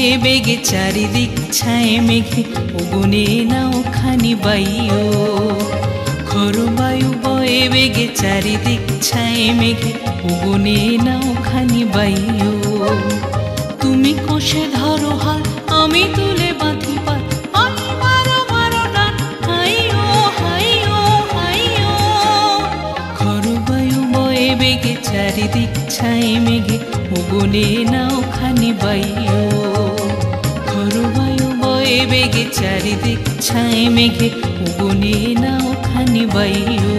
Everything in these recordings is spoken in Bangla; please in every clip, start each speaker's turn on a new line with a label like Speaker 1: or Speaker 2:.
Speaker 1: বয়ে বেগে চারিদিক ছায় মেঘে ওগুনে নাও খানি বাইও খরবায়ু বয়ে বেগে চারিদিক ছায় মেঘে ওগুনে নাও খানি বাইও তুমি কষে ধরো হাল আমি তুলে বাঁধি পাল মারো মারো ডান হাইও হাইও হাইও খরবায়ু বয়ে বেগে চারিদিক ছায় মেঘে ওগুনে নাও খানি বাইও খরবায়ু বয়ে বেগে চারিদিক ছায় মেঘে ওগুনে নাও খানি বাইও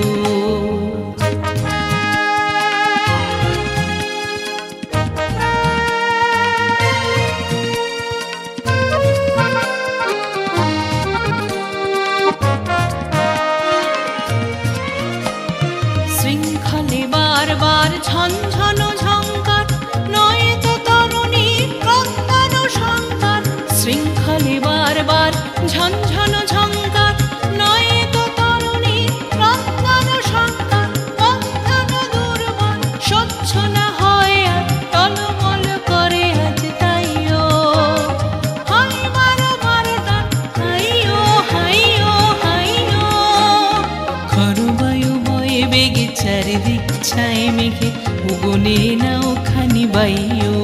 Speaker 1: শৃঙ্খলে বারবার ঝনঝনো ঝঙ্কার নয় তো তরুণী ক্রন্দানো শঙ্কার শৃঙ্খলে বারবার ঝনঝনো ঝঙ্কার নয় তো তরুণী ক্রন্দানো শঙ্কার বন্ধনো দুর্বল স্বচ্ছ না হয় আর টলমল করে আজ তাইও হাই মারো মারো টান হাইও হাইও হাইও খরবায়ু বয়ে বেগে চারিদিক ছায় মেঘে ওগুনে নাও খানি বাইও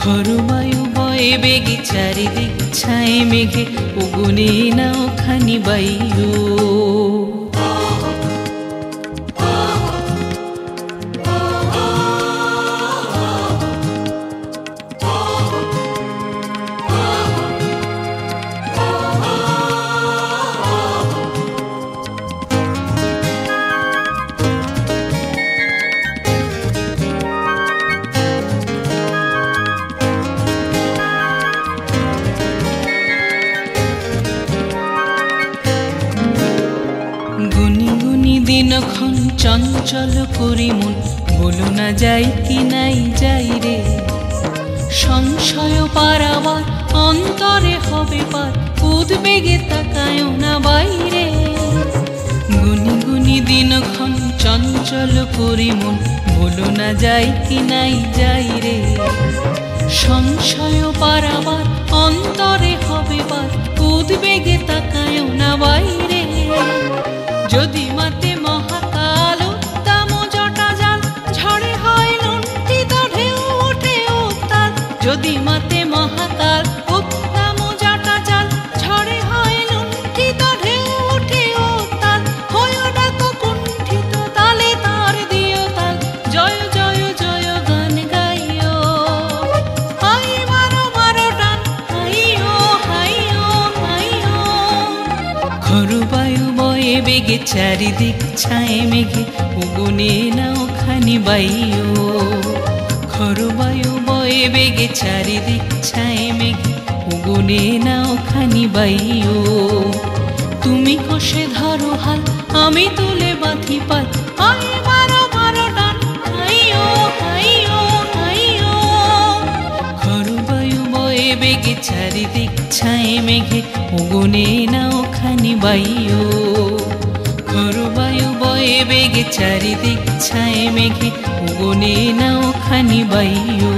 Speaker 1: খরবায়ু বয়ে বেগে চারিদিক ছায় মেঘে ওগুনে নাও খানি বাইও গুনি গুনি দিনক্ষণ চঞ্চল করি মন বলো না যাই কি নাই যাই রে সংশয় পারাবার অন্তরে হবে পার উদ্বেগে তাকায় না বাইরে গুনি গুনি দিনক্ষণ চঞ্চল করি মন বলো না যাই কি নাই যাই রে সংশয় পারাবার অন্তরে হবে পার উদ্বেগে তাকায় না বাইরে যদি মাতে মহাকাল উত্তম জটা জাল ঝড়ে হয় লুণ্ঠিত ঢেউ ওঠে উত্তাল যদি মাতে মহাকাল উত্তম জটা জাল ঝড়ে হয় লুণ্ঠিত ঢেউ ওঠে উত্তাল হয় ডাকো কুণ্ঠিত তালে তার দিও তাল জয় জয় জয় গান গাইও হাই মারো মারো টান হাইও হাইও হাইও খরবায়ু বয়ে বেগে চারিদিক ছায় মেঘে ওগুনে নাও খানি বাইও খরবায়ু বয়ে বেগে চারিদিক ছায় মেঘে ওগুনে নাও খানি বাইও তুমি কষে ধরো হাল আমি তুলে বাঁধি পাল হাই মারো মারো ডান হাইও হাইও হাইও খরবায়ু বয়ে বেগে চারিদিক ছায় মেঘে ওগুনে নাও খানি বাইও খরবায়ু বয়ে বেগে চারিদিক ছায় মেঘে ওগুনে নাও খানি বাইও।